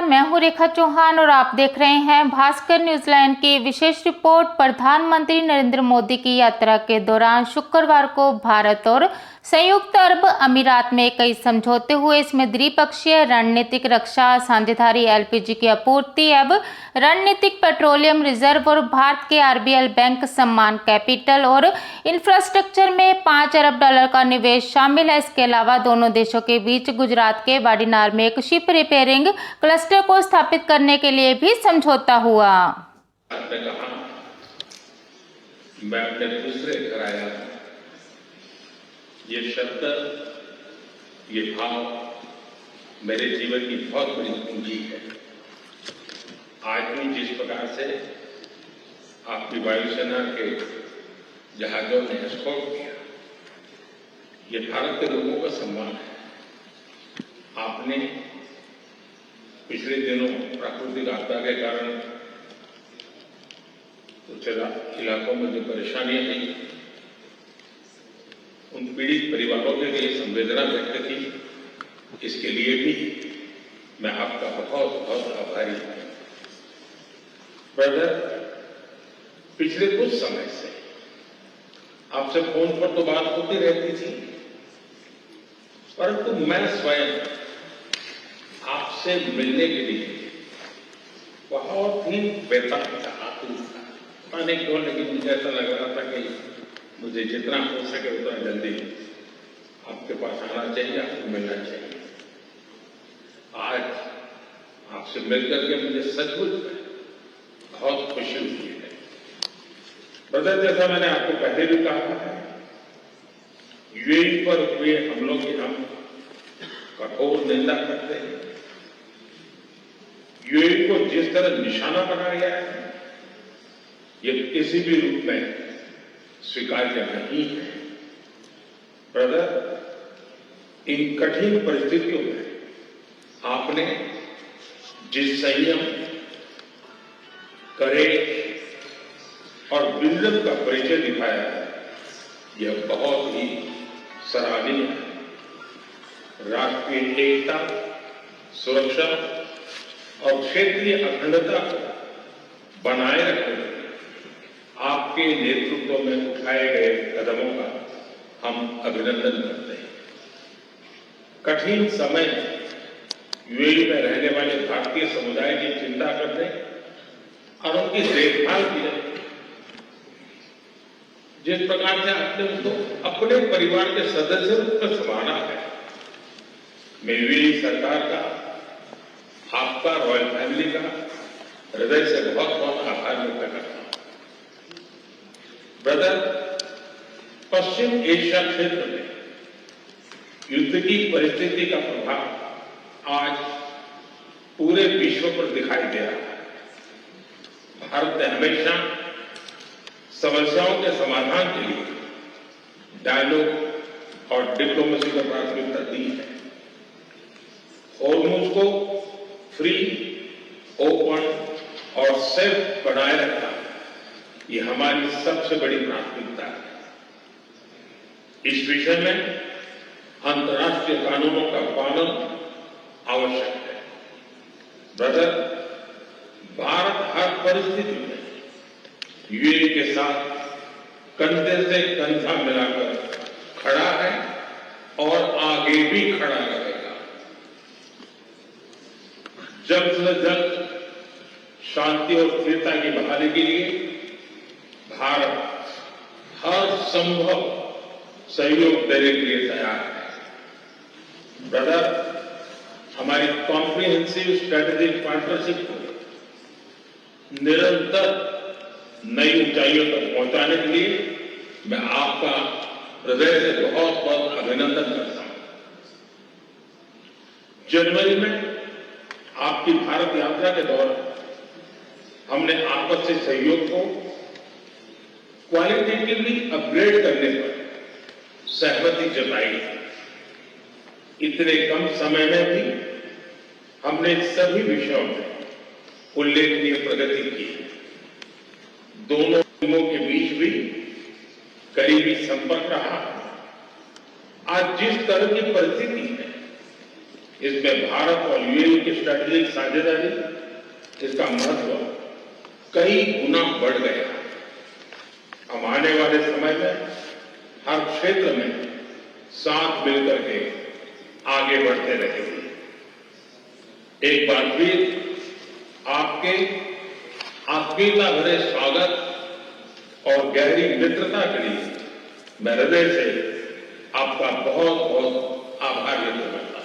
नमस्कार, मैं हूं रेखा चौहान और आप देख रहे हैं भास्कर न्यूजीलैंड की विशेष रिपोर्ट। प्रधानमंत्री नरेंद्र मोदी की यात्रा के दौरान शुक्रवार को भारत और संयुक्त अरब अमीरात में कई समझौते हुए। इसमें द्विपक्षीय रणनीतिक रक्षा, साझेदारी, एलपीजी की आपूर्ति, अब रणनीतिक पेट्रोलियम रिजर्व और भारत के आरबीएल बैंक सम्मान, कैपिटल और इंफ्रास्ट्रक्चर में $5 अरब का निवेश शामिल है। इसके अलावा दोनों देशों के बीच गुजरात के वाडीनार में एक शिप रिपेयरिंग क्लस्टर को स्थापित करने के लिए भी समझौता हुआ। मैं अपने दूसरे घर आया, ये शब्द, ये भाव मेरे जीवन की बहुत बड़ी पूंजी है। आज भी जिस प्रकार से आपकी वायुसेना के जहाजों ने एस्कॉर्ट किया, ये भारत के लोगों का सम्मान है। आपने पिछले दिनों प्राकृतिक आपदा के कारण कुछ इलाकों में जो परेशानियां आई, उन पीड़ित परिवारों के लिए संवेदना व्यक्त की। इसके लिए भी मैं आपका बहुत बहुत आभारी हूं। ब्रदर, पिछले कुछ समय से आपसे फोन पर तो बात होती रहती थी, परंतु मैं स्वयं आपसे मिलने के लिए बहुत ही बेताब था, आतुर था। पता क्यों, लेकिन मुझे ऐसा लग रहा था कि मुझे जितना हो सके उतना जल्दी आपके पास आना चाहिए, आपको मिलना चाहिए। आज आपसे मिलकर के मुझे सचमुच बहुत खुशी हुई है। ब्रदर, जैसा मैंने आपको पहले भी कहा है, यूएई पर हुए हमलों की हम कठोर निंदा करते हैं। यूएई को जिस तरह निशाना बनाया गया है, ये किसी भी रूप में स्वीकार्य नहीं है। ब्रदर, इन कठिन परिस्थितियों में आपने जिस संयम, करेज और विजन का परिचय दिखाया है, यह बहुत ही सराहनीय है। राष्ट्रीय एकता, सुरक्षा और क्षेत्रीय अखंडता को बनाए रखने में आपके नेतृत्व में उठाए गए कदमों का हम अभिनंदन करते हैं। कठिन समय में यूएई में रहने वाले भारतीय समुदाय की चिंता करने और उनकी देखभाल की जाए। जिस प्रकार से आपने उनको अपने परिवार के सदस्यों पर संभाला है, मैं यूएई सरकार का, आपका, रॉयल फैमिली का हृदय से बहुत बहुत आभार व्यक्त करता हूं। ब्रदर, पश्चिम एशिया क्षेत्र में युद्ध की परिस्थिति का प्रभाव आज पूरे विश्व पर दिखाई दे रहा है। भारत ने हमेशा समस्याओं के समाधान के लिए डायलॉग और डिप्लोमेसी को प्राथमिकता दी है। होर्मुज को फ्री, ओपन और सेफ बनाए रखना, ये हमारी सबसे बड़ी प्राथमिकता है। इस विषय में अंतर्राष्ट्रीय कानूनों का पालन आवश्यक है। ब्रदर, भारत हर परिस्थिति में यूएई के साथ कंधे से कंधा मिलाकर खड़ा है और आगे भी खड़ा रहेगा। जल्द से जल्द शांति और स्थिरता की बहाली के लिए भारत हर संभव सहयोग देने के लिए तैयार है। ब्रदर, हमारी कॉम्प्रिहेंसिव स्ट्रेटेजिक पार्टनरशिप को निरंतर नई ऊंचाइयों तक पहुंचाने के लिए मैं आपका हृदय से बहुत बहुत अभिनंदन करता हूं। जनवरी में आपकी भारत यात्रा के दौरान हमने आपसी सहयोग को क्वालिटेटिवली अपग्रेड करने पर सहमति जताई। इतने कम समय में भी हमने सभी विषयों में उल्लेखनीय प्रगति की। दोनों टीमों के बीच भी करीबी संपर्क रहा। आज जिस तरह की परिस्थिति है, इसमें भारत और यूएई की स्ट्रेटेजिक साझेदारी, इसका महत्व कई गुना बढ़ गया। हम आने वाले समय में हर क्षेत्र में साथ मिलकर के आगे बढ़ते रहेंगे। एक बार फिर आपके आत्मीयता भरे स्वागत और गहरी मित्रता के लिए मैं हृदय से आपका बहुत बहुत आभार व्यक्त करता हूं।